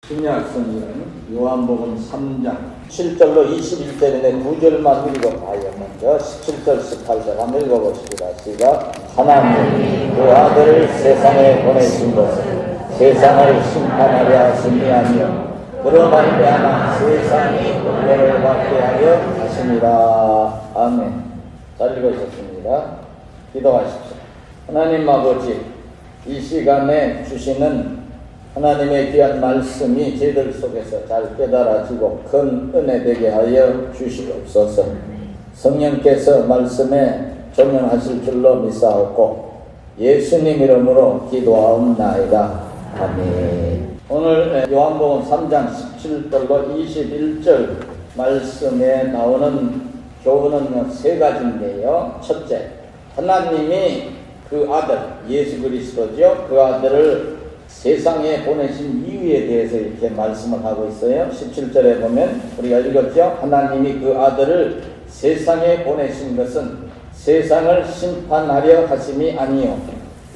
신약 성경은 요한복음 3장 7절로 21절인데 9절만 읽어봐요. 먼저 17절 18절 한번 읽어보십니다. 시작. 하나님 그 아들을 세상에 보내신 것은 세상을 심판하려 하심이 아니요 그로 말미암아 세상이 구원을 받게 하려 하심이라. 아멘. 잘 읽으셨습니다. 기도하십시오. 하나님 아버지, 이 시간에 주시는 하나님의 귀한 말씀이 저희들 속에서 잘 깨달아지고 큰 은혜 되게 하여 주시옵소서. 성령께서 말씀에 조명하실 줄로 믿사옵고 예수님 이름으로 기도하옵나이다. 아멘. 오늘 요한복음 3장 17절로 21절 말씀에 나오는 교훈은 세 가지인데요. 첫째, 하나님이 그 아들 예수 그리스도죠. 그 아들을 세상에 보내신 이유에 대해서 이렇게 말씀을 하고 있어요. 17절에 보면 우리가 읽었죠. 하나님이 그 아들을 세상에 보내신 것은 세상을 심판하려 하심이 아니요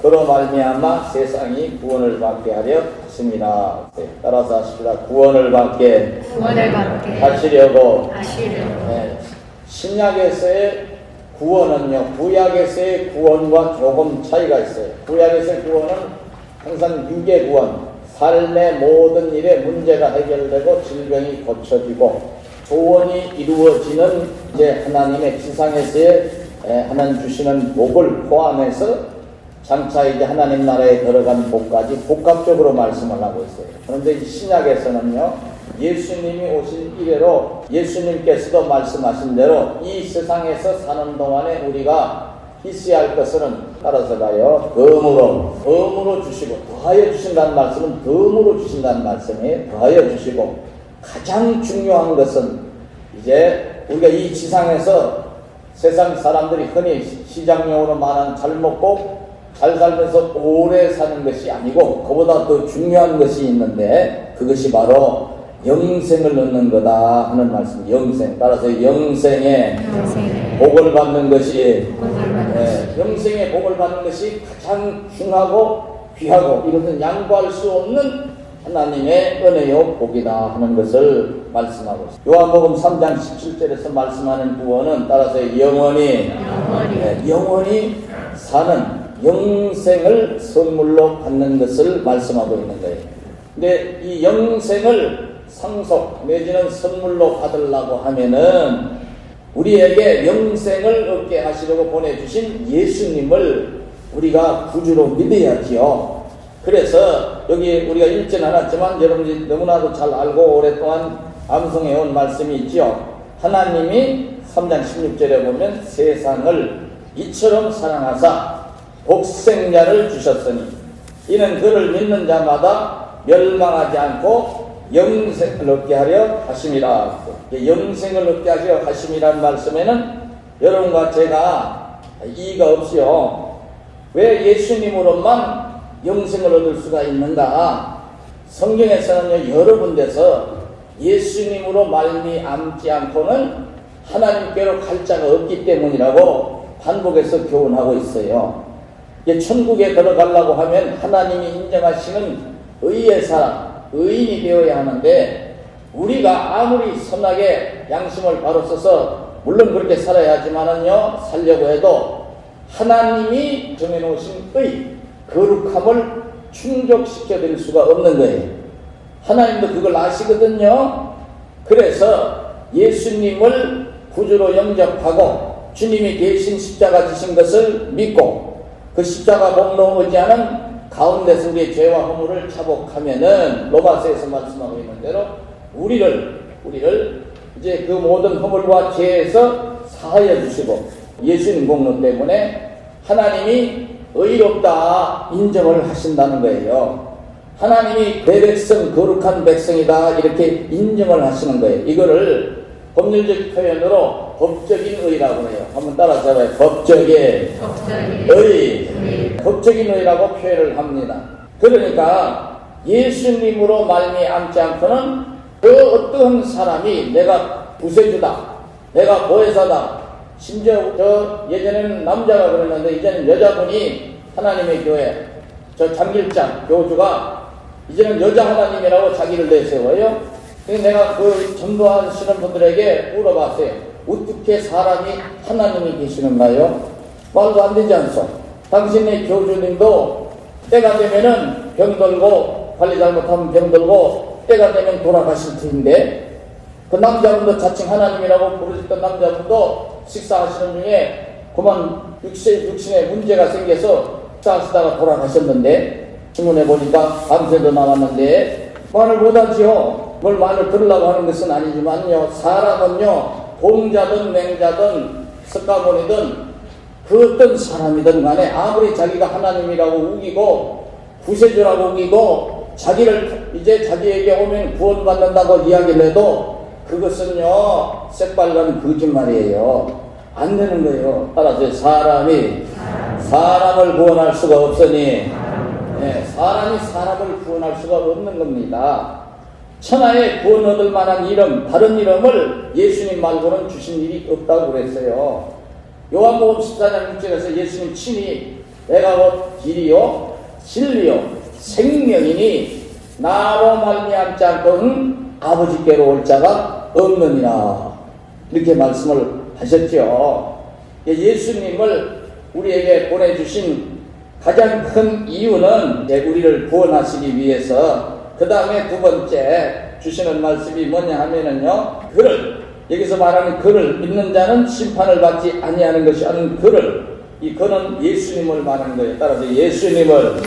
그로 말미암아 세상이 구원을 받게 하려 하심이라. 따라서 하십시다. 구원을 받게 하시려고. 네. 신약에서의 구원은요, 구약에서의 구원과 조금 차이가 있어요. 구약에서의 구원은 항상 육의 구원, 삶의 모든 일에 문제가 해결되고 질병이 고쳐지고 조언이 이루어지는 이제 하나님의 지상에서의 하나님 주시는 복을 포함해서 장차 이제 하나님 나라에 들어간 복까지 복합적으로 말씀을 하고 있어요. 그런데 이 신약에서는요, 예수님이 오신 이래로 예수님께서도 말씀하신 대로 이 세상에서 사는 동안에 우리가 있어야 할 것은 따라서 가요. 덤으로 주시고 더하여 주신다는 말씀은 덤으로 주신다는 말씀이에요. 더하여 주시고 가장 중요한 것은 이제 우리가 이 지상에서 세상 사람들이 흔히 시장용어로 말하는 잘 먹고 잘 살면서 오래 사는 것이 아니고 그보다 더 중요한 것이 있는데 그것이 바로 영생을 얻는 거다 하는 말씀. 영생. 따라서 영생의 복을 받는 것이 영생의 복을 받는 것이 가장 중하고 귀하고 이것은 양보할 수 없는 하나님의 은혜요 복이다 하는 것을 말씀하고 있습니다. 요한복음 3장 17절에서 말씀하는 구원은 따라서 영원히 사는 영생을 선물로 받는 것을 말씀하고 있는 거예요. 근데 이 영생을 상속 내지는 선물로 받으려고 하면은 우리에게 영생을 얻게 하시려고 보내주신 예수님을 우리가 구주로 믿어야지요. 그래서 여기 우리가 읽지는 않았지만 여러분들이 너무나도 잘 알고 오랫동안 암송해온 말씀이 있죠. 하나님이 3장 16절에 보면 세상을 이처럼 사랑하사 복생자를 주셨으니 이는 그를 믿는 자마다 멸망하지 않고 영생을 얻게 하려 하심이라. 영생을 얻게 하려 하심이라는 말씀에는 여러분과 제가 이의가 없이요, 왜 예수님으로만 영생을 얻을 수가 있는가? 성경에서는요, 여러 군데서 예수님으로 말미암지 않고는 하나님께로 갈 자가 없기 때문이라고 반복해서 교훈하고 있어요. 천국에 들어가려고 하면 하나님이 인정하시는 의의 사람, 의인이 되어야 하는데 우리가 아무리 선하게 양심을 바로 써서 물론 그렇게 살아야 하지만은요, 살려고 해도 하나님이 정해놓으신 의, 거룩함을 충족시켜드릴 수가 없는 거예요. 하나님도 그걸 아시거든요. 그래서 예수님을 구주로 영접하고 주님이 대신 십자가 지신 것을 믿고 그 십자가 복로 의지하는 가운데서 우리의 죄와 허물을 자복하면은 로마서에서 말씀하고 있는 대로 우리를 이제 그 모든 허물과 죄에서 사하여 주시고 예수님 공로 때문에 하나님이 의롭다 인정을 하신다는 거예요. 하나님이 내 백성 거룩한 백성이다 이렇게 인정을 하시는 거예요. 이거를 법률적 표현으로 법적인 의라고 해요. 한번 따라서 해봐요. 법적인 의. 법적인 의라고 표현을 합니다. 그러니까 예수님으로 말미암지 않고는 그 어떤 사람이 내가 구세주다, 내가 보혜사다, 심지어 예전에는 남자가 그랬는데 이제는 여자분이 하나님의 교회 장길장 교주가 이제는 여자 하나님이라고 자기를 내세워요. 그래서 내가 그 전도하시는 분들에게 물어봤어요. 어떻게 사람이 하나님이 계시는가요? 말도 안 되지 않소. 당신의 교주님도 때가 되면은 병들고 관리 잘못하면 병들고 때가 되면 돌아가실 텐데, 그 남자분도 자칭 하나님이라고 부르셨던 남자분도 식사하시는 중에 그만 육신에 문제가 생겨서 식사하시다가 돌아가셨는데, 신문에 보니까 밤새도 나왔는데 말을 못하지요. 뭘 말을 들으려고 하는 것은 아니지만요, 사람은요 공자든 맹자든 석가모니든 그 어떤 사람이든 간에 아무리 자기가 하나님이라고 우기고 구세주라고 우기고 자기를 이제 자기에게 오면 구원받는다고 이야기를 해도 그것은요 새빨간 거짓말이에요. 안 되는 거예요. 따라서 사람이 사람을 구원할 수가 없으니, 사람이 사람을 구원할 수가 없는 겁니다. 천하에 구원 얻을 만한 이름, 다른 이름을 예수님 말고는 주신 일이 없다고 그랬어요. 요한복음 14장 6절에서 예수님 친히 내가 곧 길이요 진리요 생명이니 나로 말미암지 않고는 아버지께로 올 자가 없느니라, 이렇게 말씀을 하셨죠. 예수님을 우리에게 보내주신 가장 큰 이유는 우리를 구원하시기 위해서, 그 다음에 두 번째 주시는 말씀이 뭐냐 하면은요, 여기서 말하는 그를 믿는 자는 심판을 받지 아니하는 것이 아닌 이 그는 예수님을 말하는 거예요. 따라서 예수님을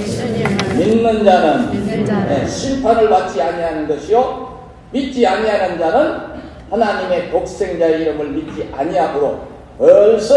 믿는 자는 심판을 받지 아니하는 것이요, 믿지 아니하는 자는 하나님의 독생자의 이름을 믿지 아니하므로 벌써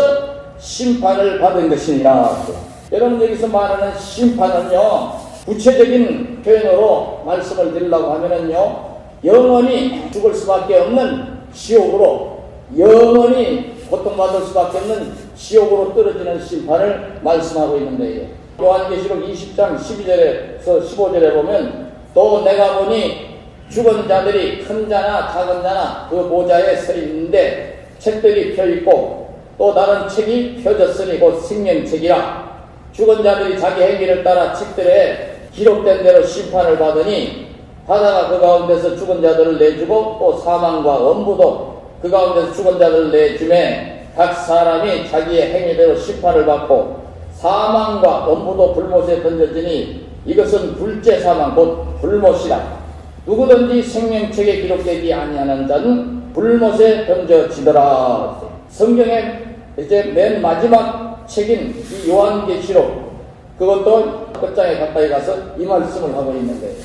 심판을 받은 것이니라. 여러분, 여기서 말하는 심판은요, 구체적인 표현으로 말씀을 드리려고 하면은요, 영원히 죽을 수밖에 없는 지옥으로, 영원히 고통받을 수밖에 없는 지옥으로 떨어지는 심판을 말씀하고 있는 거예요. 요한계시록 20장 12절에서 15절에 보면, 또 내가 보니 죽은 자들이 큰 자나 작은 자나 그 보좌에 서 있는데 책들이 펴있고 또 다른 책이 펴졌으니 곧 생명책이라. 죽은 자들이 자기 행위를 따라 책들에 기록된 대로 심판을 받으니 바다가 그 가운데서 죽은 자들을 내주고 또 사망과 엄부도 그 가운데서 죽은 자들을 내주매 각 사람이 자기의 행위대로 심판을 받고 사망과 엄부도 불못에 던져지니 이것은 둘째 사망 곧 불못이라. 누구든지 생명책에 기록되지 아니하는 자는 불못에 던져지더라. 성경의 이제 맨 마지막 책인 이 요한계시록, 그것도 끝장에 가까이 가서 이 말씀을 하고 있는 거예요.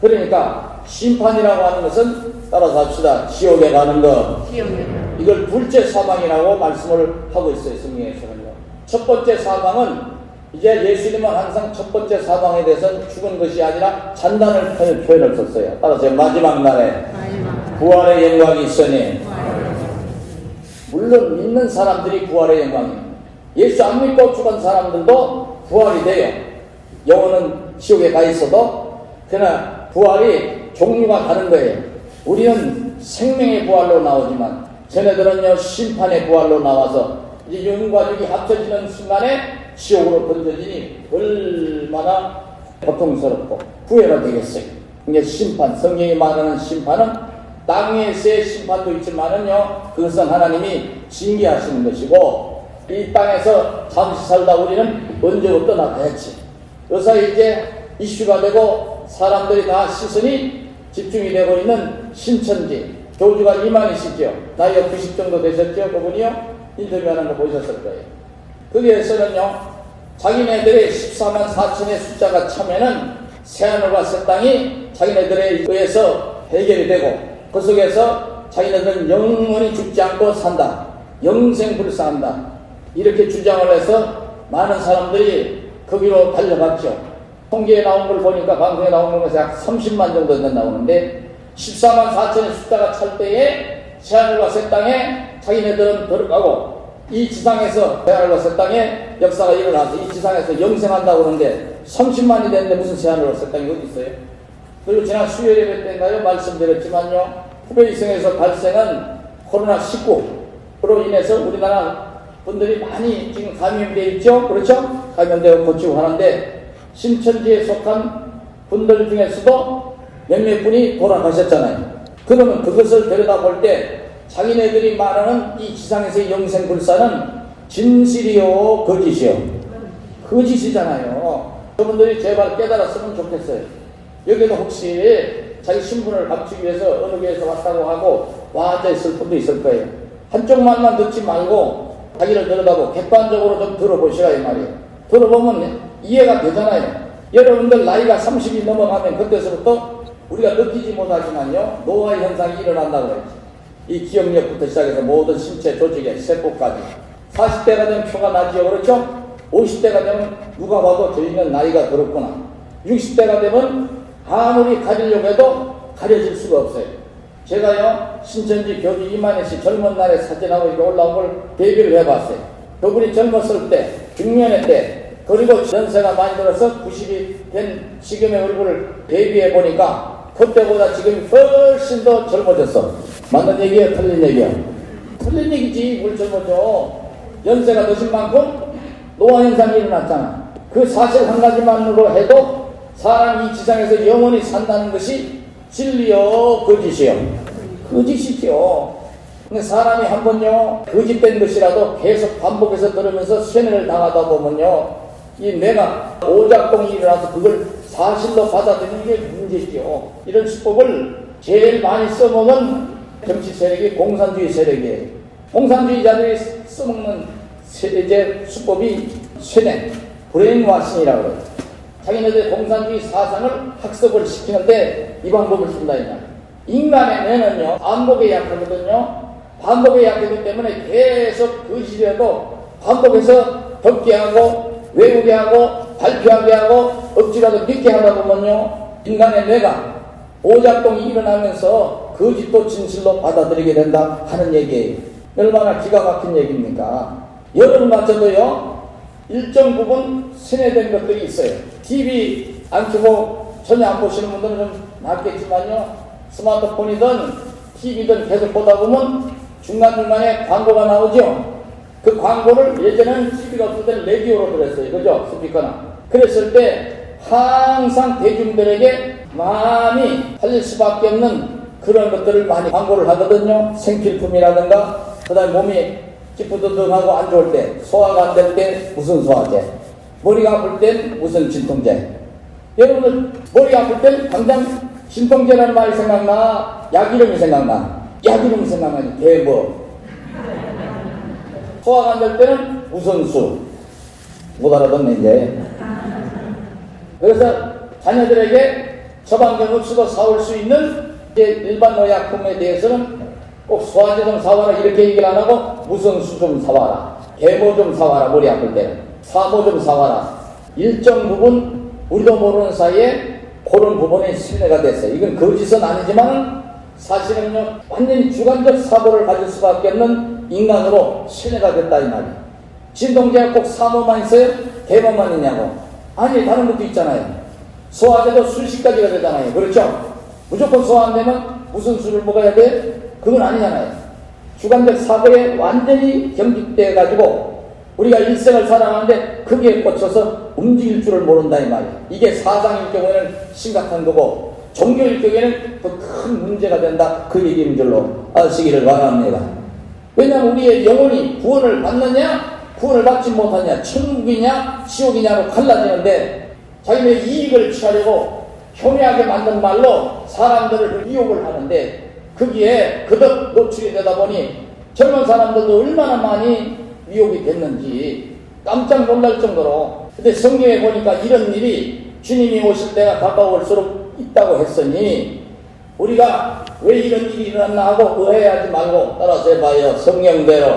그러니까 심판이라고 하는 것은 따라서 합시다. 지옥에 가는 것. 이걸 둘째 사망이라고 말씀을 하고 있어요. 성경에서는요. 첫 번째 사망은 이제 예수님은 항상 첫 번째 사망에 대해서는 죽은 것이 아니라 잔다는 표현을 썼어요. 따라서 마지막 날에 부활의 영광이 있으니, 물론 믿는 사람들이 부활의 영광입니다. 예수 안 믿고 죽은 사람들도 부활이 돼요. 영혼은 지옥에 가 있어도. 그러나 부활이 종류가 다른 거예요. 우리는 생명의 부활로 나오지만 쟤네들은요 심판의 부활로 나와서 이제 영과 육이 합쳐지는 순간에 지옥으로 던져지니 얼마나 고통스럽고 후회가 되겠어요. 이게 심판, 성경이 말하는 심판은 땅에서의 심판도 있지만은요, 그것은 하나님이 징계하시는 것이고, 이 땅에서 잠시 살다 우리는 언제부터 나가야지. 여기서 이제 이슈가 되고 사람들이 다 시선이 집중이 되고 있는 신천지 교주가 이만희시죠. 나이가 90 정도 되셨죠. 그분이요 인터뷰하는 거 보셨을 거예요. 거기에서는요 자기네들의 14만 4천의 숫자가 차면은 새하늘과 새 땅이 자기네들에 의해서 해결이 되고, 그 속에서 자기네들은 영원히 죽지 않고 산다, 영생불사한다, 이렇게 주장을 해서 많은 사람들이 거기로 달려갔죠. 통계에 나온 걸 보니까, 방송에 나온 것이 약 30만 정도 나오는데 14만 4천의 숫자가 찰 때에 새하늘과 새 땅에 자기네들은 들어가고, 이 지상에서 새하늘과 새 땅에 역사가 일어나서 이 지상에서 영생한다고 그러는데 30만이 됐는데 무슨 새하늘과 새 땅이 어디 있어요? 그리고 지난 수요일 예배 때인가요? 말씀드렸지만요, 후베이성에서 발생한 코로나19로 인해서 우리나라 분들이 많이 지금 감염되어 있죠? 그렇죠? 감염되어 고치고 하는데, 신천지에 속한 분들 중에서도 몇몇 분이 돌아가셨잖아요. 그러면 그것을 들여다볼 때 자기네들이 말하는 이 지상에서의 영생불사는 진실이요 거짓이요? 거짓이잖아요. 여러분들이 제발 깨달았으면 좋겠어요. 여기도 혹시 자기 신분을 감추기 위해서 어느 교회에서 왔다고 하고 와 앉아있을 분도 있을 거예요. 한쪽 말만 듣지 말고 자기를 들여다보고 객관적으로 좀 들어보시라 이 말이에요. 들어보면 이해가 되잖아요. 여러분들 나이가 30이 넘어가면 그때서부터 우리가 느끼지 못하지만요 노화의 현상이 일어난다고 그랬지. 이 기억력부터 시작해서 모든 신체 조직의 세포까지 40대가 되면 표가 나지요. 그렇죠? 50대가 되면 누가 봐도 저희는 나이가 들었구나. 60대가 되면 아무리 가리려고 해도 가려질 수가 없어요. 제가요 신천지 교주 이만희 씨 젊은 날에 사진하고 이렇게 올라온 걸 대비를 해봤어요. 그분이 젊었을 때 중년의 때 그리고 연세가 많이 들어서 90이 된 지금의 얼굴을 대비해 보니까 그때보다 지금 훨씬 더 젊어졌어. 맞는 얘기예요? 틀린 얘기예요? 틀린 얘기지. 뭘 젊어져. 연세가 드신 만큼 노화 현상이 일어났잖아. 그 사실 한 가지만으로 해도 사람이 이 지상에서 영원히 산다는 것이 진리요 거짓이요? 거짓이죠. 근데 사람이 한번요 거짓된 것이라도 계속 반복해서 들으면서 쇠뇌를 당하다 보면요 이 내가 오작동이 일어나서 그걸 사실로 받아들이는 게 문제지요. 이런 수법을 제일 많이 써먹은 정치 세력이 공산주의 세력이에요. 공산주의자들이 써먹는 세대 수법이 쇠뇌, 브레인와싱이라고 해요. 자기네들 공산주의 사상을 학습을 시키는데 이 방법을 쓴다 이 말. 인간의 뇌는요 반복에 약하거든요. 반복에 약하기 때문에 계속 거짓이라도 반복해서 듣게 하고 외우게 하고 발표하게 하고 억지라도 믿게 하다 보면요 인간의 뇌가 오작동이 일어나면서 거짓도 진실로 받아들이게 된다 하는 얘기예요. 얼마나 기가 막힌 얘기입니까? 여러분 같아도요 일정 부분 세뇌된 것들이 있어요. TV 안 켜고 전혀 안 보시는 분들은 좀 낫겠지만요 스마트폰이든 TV든 계속 보다 보면 중간중간에 광고가 나오죠. 그 광고를 예전에는 TV가 없을 때는 라디오로 들었어요. 그죠? 스피커나. 그랬을 때 항상 대중들에게 많이 팔릴 수밖에 없는 그런 것들을 많이 광고를 하거든요. 생필품이라든가 그 다음에 몸이 찌뿌드드하고 안 좋을 때 소화가 안 될 때 무슨 소화제, 머리가 아플 땐 무슨 진통제. 여러분들 머리 아플 땐 당장 진통제라는 말이 생각나? 약 이름이 생각나? 약 이름이 생각나니 대뭐 소화가 안 될 때는 무슨 수? 못 알아듣네 이제. 그래서 자녀들에게 처방전 없이도 사올 수 있는 이제 일반 의약품에 대해서는 꼭 소화제 좀 사와라 이렇게 얘기를 안 하고 무슨 수 좀 사와라, 계모 좀 사와라, 머리 아플 때는 사모 좀 사와라. 일정 부분 우리도 모르는 사이에 그런 부분에 신뢰가 됐어요. 이건 거짓은 아니지만 사실은요 완전히 주관적 사고를 가질 수밖에 없는 인간으로 신뢰가 됐다 이 말이에요. 진통제가 꼭 사모만 있어요? 계모만 있냐고? 아니 다른 것도 있잖아요. 소화제도 수십 가지가 되잖아요. 그렇죠? 무조건 소화 안 되면 무슨 수를 먹어야 돼? 그건 아니잖아요. 주관적 사고에 완전히 경직돼 가지고 우리가 일생을 살아가는데 거기에 꽂혀서 움직일 줄을 모른다 이 말이에요. 이게 사상일 경우에는 심각한 거고 종교일 경우에는 더 큰 문제가 된다. 그 얘기인 줄로 아시기를 바랍니다. 왜냐하면 우리의 영혼이 구원을 받느냐 구원을 받지 못하냐 천국이냐 지옥이냐로 갈라지는데 자기네 이익을 취하려고 혐오하게 만든 말로 사람들을 유혹을 하는데 거기에 그덕 노출이 되다 보니 젊은 사람들도 얼마나 많이 미혹이 됐는지 깜짝 놀랄 정도로. 근데 성경에 보니까 이런 일이 주님이 오실 때가 가까울수록 있다고 했으니 우리가 왜 이런 일이 일어났나 하고 의아해하지 말고 따라서 해봐요. 성경대로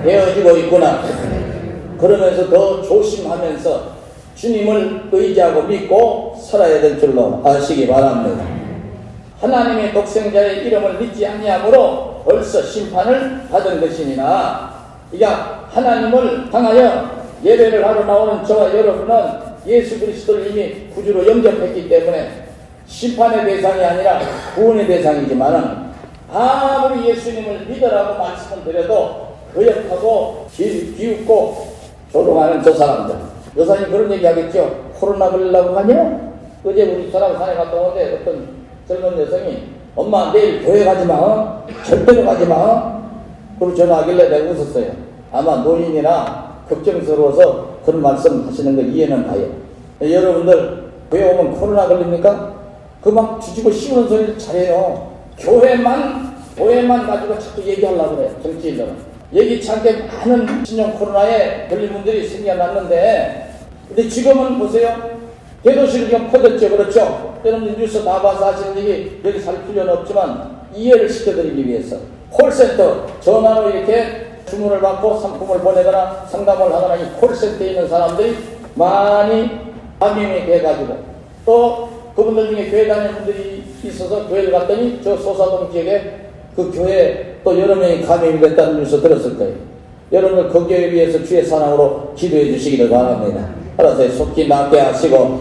되어지고 있구나. 그러면서 더 조심하면서 주님을 의지하고 믿고 살아야 될 줄로 아시기 바랍니다. 하나님의 독생자의 이름을 믿지 아니함으로 벌써 심판을 받은 것이니라. 그러니까 하나님을 향하여 예배를 하러 나오는 저와 여러분은 예수 그리스도를 이미 구주로 영접했기 때문에 심판의 대상이 아니라 구원의 대상이지만은 아무리 예수님을 믿으라고 말씀을 드려도 거역하고 비웃고 조롱하는 저 사람들. 여사님 그런 얘기 하겠죠. 코로나 걸리려고 하냐? 어제 우리 사람 산에 갔다 오는데 어떤 젊은 여성이 엄마 내일 교회 가지 마. 절대로 가지 마. 그리고 전화하길래 내가 웃었어요. 아마 노인이나 걱정스러워서 그런 말씀 하시는 거 이해는 가요. 여러분들 교회 오면 코로나 걸립니까? 그 막 뒤집어 씌우는 소리를 잘해요. 교회만 가지고 자꾸 얘기하려고 그래요. 정치인들은. 예기치 않게 많은 신종 코로나에 걸린 분들이 생겨났는데, 근데 지금은 보세요. 대도시를 그냥 퍼졌죠. 그렇죠? 여러분들 뉴스 다 봐서 하시는 얘기 여기 살 필요는 없지만 이해를 시켜드리기 위해서 콜센터 전화로 이렇게 주문을 받고 상품을 보내거나 상담을 하거나 이 콜센터에 있는 사람들이 많이 감염이 돼가지고, 또 그분들 중에 교회 다니는 분들이 있어서 교회를 갔더니 저 소사동 지역에 그 교회에 또 여러 명이 감염이 됐다는 뉴스 들었을 거예요. 여러분들 그 교회에 위해서 주의 사랑으로 기도해 주시기를 바랍니다. 알아서 속히 낫게 하시고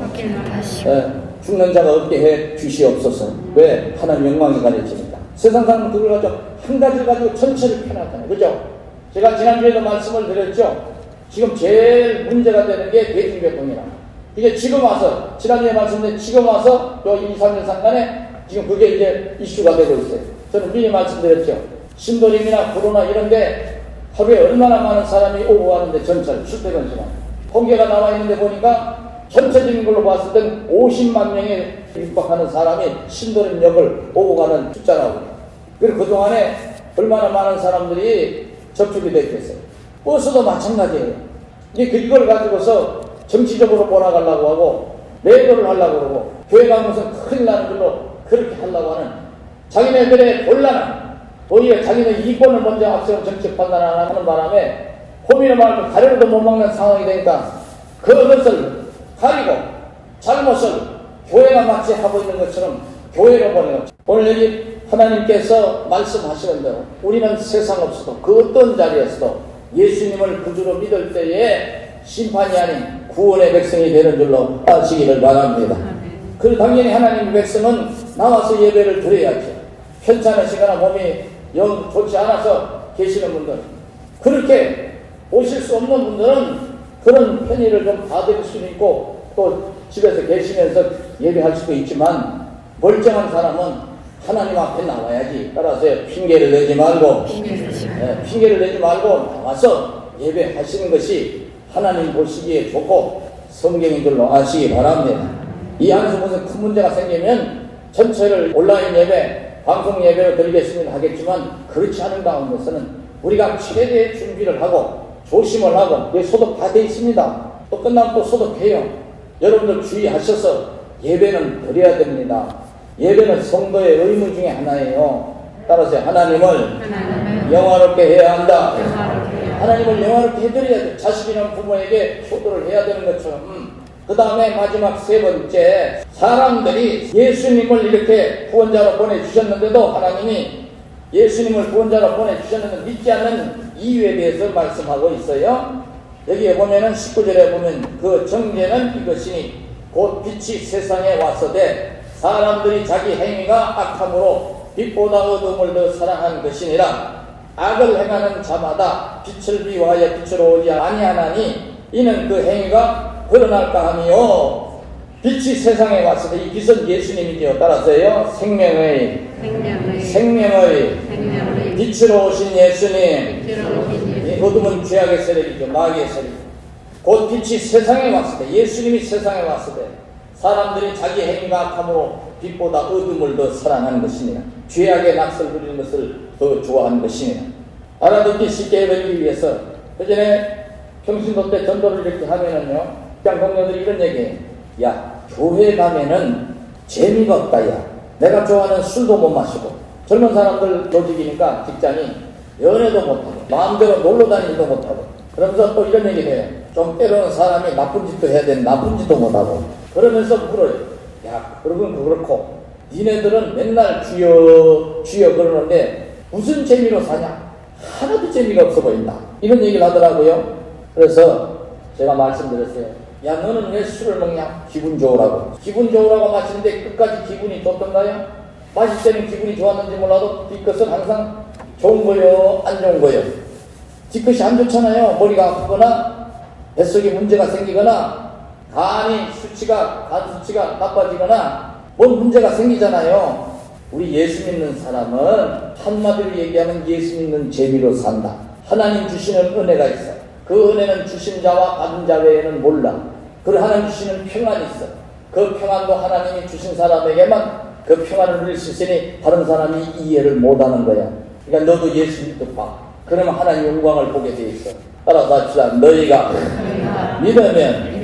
죽는 자가 없게 해 주시옵소서. 왜? 하나님 영광이 가려집니다. 세상 사람은 그걸 가지고 한 가지를 가지고 전체를 펴놨잖아요. 그죠? 제가 지난주에도 말씀을 드렸죠. 지금 제일 문제가 되는 게 대중교통이라. 이게 지금 와서, 지난주에 말씀드린 지금 와서 요 2, 3년 상간에 지금 그게 이제 이슈가 되고 있어요. 저는 미리 말씀드렸죠. 신도림이나 코로나 이런데 하루에 얼마나 많은 사람이 오고 가는데 전철 출퇴근 시간. 통계가 나와 있는데 보니까 전체적인 걸로 봤을 땐 50만 명에 육박하는 사람이 신도림역을 오고 가는 숫자라고. 그리고 그동안에 얼마나 많은 사람들이 접촉이 됐겠어요. 버스도 마찬가지예요. 이걸 가지고서 정치적으로 몰아가려고 하고 매도를 하려고 그러고 교회 가면서 큰일 나는 걸로 그렇게 하려고 하는 자기네들의 곤란한 오히려 자기네 이권을 먼저 앞세운 정책 판단을 하는 바람에 호미를 말고 가래로도 못 막는 상황이 되니까 그것을 가리고 잘못을 교회가 마치 하고 있는 것처럼 교회로 보내는 거죠. 오늘 여기 하나님께서 말씀하시는 대로 우리는 세상 없어도 그 어떤 자리에서도 예수님을 구주로 믿을 때에 심판이 아닌 구원의 백성이 되는 줄로 아시기를 바랍니다. 그 당연히 하나님의 백성은 나와서 예배를 드려야죠. 편찮으시거나 몸이 영 좋지 않아서 계시는 분들, 그렇게 오실 수 없는 분들은 그런 편의를 좀 받을 수는 있고 또 집에서 계시면서 예배할 수도 있지만 멀쩡한 사람은 하나님 앞에 나와야지. 따라서 핑계를 내지 말고 나와서 예배하시는 것이 하나님 보시기에 좋고 성경인 줄로 아시기 바랍니다. 이 안에서 무슨 큰 문제가 생기면 전체를 온라인 예배, 방송 예배로 드리겠습니다 하겠지만 그렇지 않은 가운데서는 우리가 최대의 준비를 하고 조심을 하고 소독 다 돼 있습니다. 또 끝나면 또 소독해요. 여러분들 주의하셔서 예배는 드려야 됩니다. 예배는 성도의 의무 중에 하나예요. 따라서 하나님을 영화롭게 해야 한다. 하나님을 영화롭게 해드려야 돼. 자식이나 부모에게 효도를 해야 되는 것처럼. 그 다음에 마지막 세 번째, 사람들이 예수님을 이렇게 구원자로 보내주셨는데도 하나님이 예수님을 구원자로 보내주셨는데 믿지 않는 이유에 대해서 말씀하고 있어요. 여기에 보면은 19절에 보면 그 정죄는 이것이니 곧 빛이 세상에 왔으되 사람들이 자기 행위가 악함으로 빛보다 어둠을 더 사랑한 것이니라. 악을 행하는 자마다 빛을 비워하여 빛으로 오지 아니하나니 이는 그 행위가 드러날까 하미요. 빛이 세상에 왔으되 이 빛은 예수님이지요. 따라서요 생명의 빛으로 오신 예수님. 이 어둠은 죄악의 세력이죠. 마귀의 세력. 곧 빛이 세상에 왔으되 예수님이 세상에 왔으되 사람들이 자기 행위가 악함으로 빛보다 어둠을 더 사랑하는 것이니라. 죄악의 낯을 부리는 것을 더 좋아하는 것이니라. 알아듣기 쉽게 해드리기 위해서 그전에 평신도 때 전도를 이렇게 하면은요, 직장 동료들이 이런 얘기해요. 야, 교회 가면은 재미가 없다. 야, 내가 좋아하는 술도 못 마시고 젊은 사람들 조직이니까 직장이 연애도 못하고 마음대로 놀러 다니지도 못하고 그러면서 또 이런 얘기를 해요. 좀 때로는 사람이 나쁜 짓도 해야 되는 나쁜 짓도 못하고 그러면서 물어요. 야, 그러면 그렇고 니네들은 맨날 주여 주여 그러는데 무슨 재미로 사냐? 하나도 재미가 없어 보인다. 이런 얘기를 하더라고요. 그래서 제가 말씀드렸어요. 야, 너는 왜 술을 먹냐? 기분 좋으라고. 기분 좋으라고 마시는데 끝까지 기분이 좋던가요? 마실 때는 기분이 좋았는지 몰라도 뒤끝은 항상 좋은 거요, 안 좋은 거요. 뒤끝이 안 좋잖아요. 머리가 아프거나 뱃속에 문제가 생기거나 간 수치가 나빠지거나 뭔 문제가 생기잖아요. 우리 예수 믿는 사람은 한마디로 얘기하면 예수 믿는 재미로 산다. 하나님 주시는 은혜가 있어. 그 은혜는 주신 자와 받은 자 외에는 몰라. 그리고 하나님 주시는 평안이 있어. 그 평안도 하나님이 주신 사람에게만 그 평안을 누릴 수 있으니 다른 사람이 이해를 못하는 거야. 그러니까 너도 예수 믿고 봐. 그러면 하나님 영광을 보게 돼 있어. 따라서 합시다. 너희가 믿으면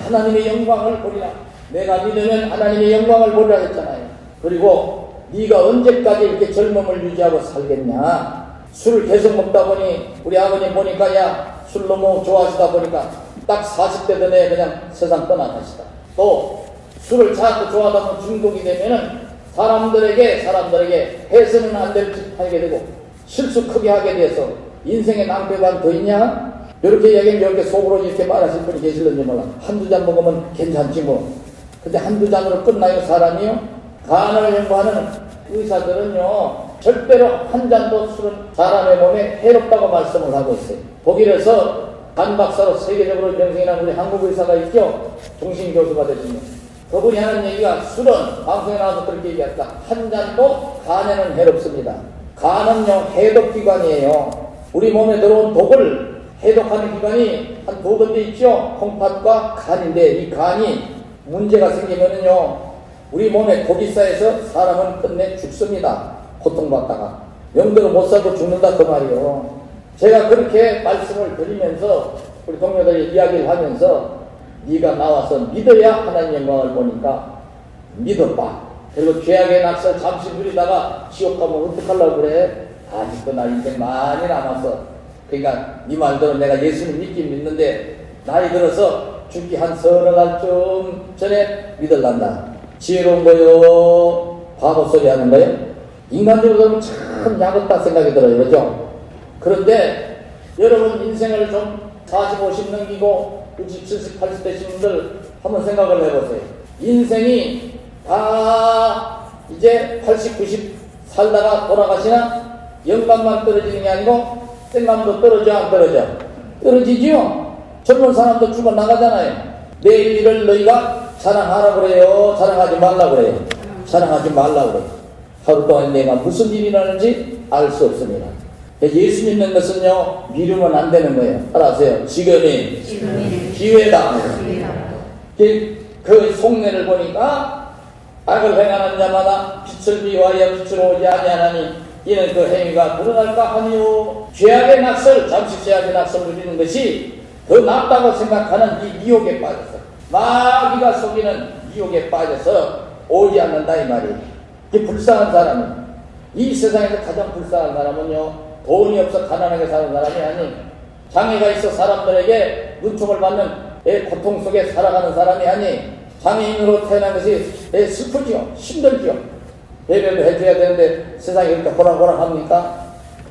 하나님의 영광을 보리라. 내가 믿으면 하나님의 영광을 보리라 했잖아요. 그리고 네가 언제까지 이렇게 젊음을 유지하고 살겠냐. 술을 계속 먹다 보니 우리 아버님 보니까 야 술 너무 좋아하시다 보니까 딱 40대 전에 그냥 세상 떠나가시다. 또 술을 자꾸 좋아하다 보면 중독이 되면은 사람들에게 해서는 안 될 짓 하게 되고 실수 크게 하게 돼서 인생의 낭패가 더 있냐? 이렇게 얘기하면 이렇게 속으로 이렇게 말하실 분이 계실는지 몰라. 한두 잔 먹으면 괜찮지 뭐. 근데 한두 잔으로 끝나요 사람이요? 간을 연구하는 의사들은요 절대로 한 잔도 술은 사람의 몸에 해롭다고 말씀을 하고 있어요. 독일에서 간 박사로 세계적으로 명성이 우리 한국 의사가 있죠. 종신교수가 되시면 그분이 하는 얘기가 술은 방송에 나와서 그렇게 얘기했다. 한 잔도 간에는 해롭습니다. 간은요 해독기관이에요. 우리 몸에 들어온 독을 해독하는 기관이 한 두 군데 있죠. 콩팥과 간인데 이 간이 문제가 생기면은요 우리 몸에 독이 쌓여서 사람은 끝내 죽습니다. 고통받다가 영대로 못 살고 죽는다 그 말이에요. 제가 그렇게 말씀을 드리면서 우리 동료들이 이야기를 하면서 네가 나와서 믿어야 하나님 영광을 보니까 믿어봐. 그리고 죄악의 낙서 잠시 누리다가 지옥 가면 어떡하려고 그래? 아직도 나 인생 많이 남았어. 그러니까 네 말대로 내가 예수님 믿긴 믿는데 나이 들어서 죽기 한 서너 날쯤 전에 믿을란다. 지혜로운 거요? 바보 소리 하는 거요? 인간적으로 보면 참 야릇다 생각이 들어요. 그렇죠? 그런데 여러분 인생을 좀 40, 50 넘기고 60, 70, 80 되신 분들 한번 생각을 해보세요. 인생이 다 이제 80, 90 살다가 돌아가시나? 영감만 떨어지는 게 아니고 생감도 떨어져 안 떨어져? 떨어지죠? 젊은 사람도 죽어나가잖아요. 내일 일을 너희가 자랑하라 그래요? 자랑하지 말라 그래요? 자랑하지 말라 그래요. 하루 동안 내가 무슨 일이 나는지 알 수 없습니다. 예수 믿는 것은요 미루면 안 되는 거예요. 알아세요? 지금이 기회다. 그 속내를 보니까 악을 행하는 자마다 빛을 비하여 빛으로 오지 아니하나니 이는 그 행위가 드러날까 하니요. 죄악의 낙설, 잠시 죄악의 낙설 누리는 것이 더 낫다고 생각하는 이 미혹에 빠져서 마귀가 속이는 미혹에 빠져서 오지 않는다 이 말이에요. 이 불쌍한 사람이 이 세상에서 가장 불쌍한 사람은요 돈이 없어 가난하게 사는 사람이 아니 장애가 있어 사람들에게 눈총을 받는 고통 속에 살아가는 사람이 아니 장애인으로 태어난 것이 슬프지요. 힘들지요. 배려도 해줘야 되는데 세상이 그렇게 호락호락합니까?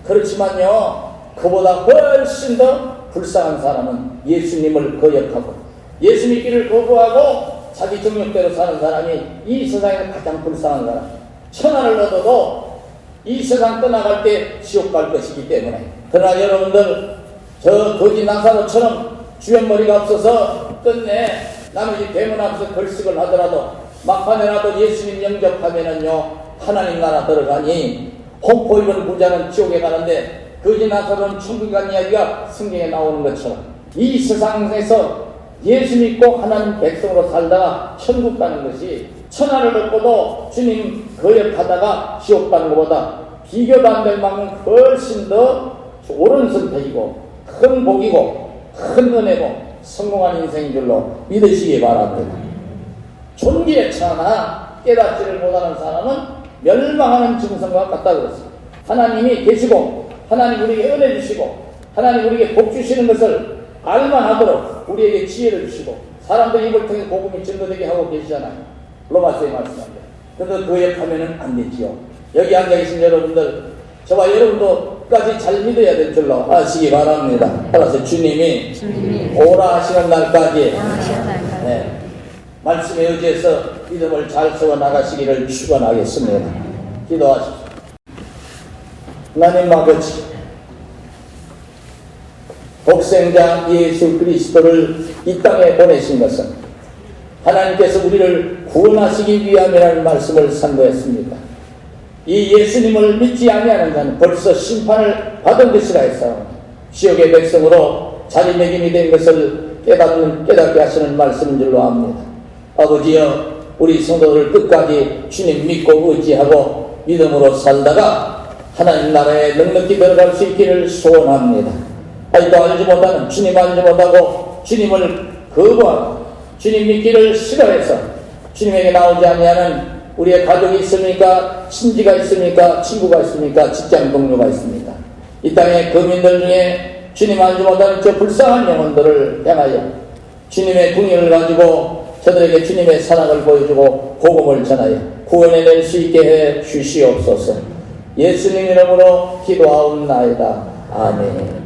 그렇지만요 그보다 훨씬 더 불쌍한 사람은 예수님을 거역하고 예수 믿기를 거부하고 자기 정욕대로 사는 사람이 이 세상에서 가장 불쌍한 사람. 천하를 얻어도 이 세상 떠나갈 때 지옥 갈 것이기 때문에. 그러나 여러분들 저 거지 나사로처럼 주연머리가 없어서 끝내 남의 대문 앞에서 걸식을 하더라도 막판에라도 예수님 영접하면은요 하나님 나라 들어가니 홍포 입은 부자는 지옥에 가는데 거지 나사로는 천국에 간 이야기가 성경에 나오는 것처럼 이 세상에서 예수 믿고 하나님 백성으로 살다가 천국 가는 것이 천하를 얻고도 주님 거역하다가 지옥 가는 것보다 비교도 안 될 만큼 훨씬 더 옳은 선택이고 큰 복이고 큰 은혜고 성공한 인생인 줄로 믿으시기 바랍니다. 존귀에 처하나 깨닫지를 못하는 사람은 멸망하는 짐승과 같다 그랬습니다. 하나님이 계시고 하나님 우리에게 은혜 주시고 하나님 우리에게 복 주시는 것을 알만 하도록 우리에게 지혜를 주시고 사람들이 입을 통해 복음이 증거되게 하고 계시잖아요. 로마서에 말씀합니다. 그래서 거역하면은 안 되지요. 여기 앉아 계신 여러분들, 저와 여러분도 끝까지 잘 믿어야 될 줄로 아시기 바랍니다. 따라서 주님이 오라 하시는 날까지 네, 말씀에 의지해서 믿음을 잘 세워 나가시기를 축원하겠습니다. 기도하십시오. 하나님 아버지, 독생자 예수 그리스도를 이 땅에 보내신 것은 하나님께서 우리를 구원하시기 위함이라는 말씀을 선고했습니다. 이 예수님을 믿지 아니하는 자는 벌써 심판을 받은 것이라 해서 지옥의 백성으로 자리매김이 된 것을 깨닫게 하시는 말씀인 줄로 압니다. 아버지여, 우리 성도들 끝까지 주님 믿고 의지하고 믿음으로 살다가 하나님 나라에 넉넉히 들어갈 수 있기를 소원합니다. 아직도 알지 못하는, 주님 알지 못하고 주님을 거부하고 주님 믿기를 싫어해서 주님에게 나오지 아니하는 우리의 가족이 있습니까? 친지가 있습니까? 친구가 있습니까? 직장 동료가 있습니까? 이 땅의 거민들 중에 주님 알지 못하는 저 불쌍한 영혼들을 향하여 주님의 궁의를 가지고 저들에게 주님의 사랑을 보여주고 복음을 전하여 구원해낼 수 있게 해 주시옵소서. 예수님 이름으로 기도하옵나이다. 아멘.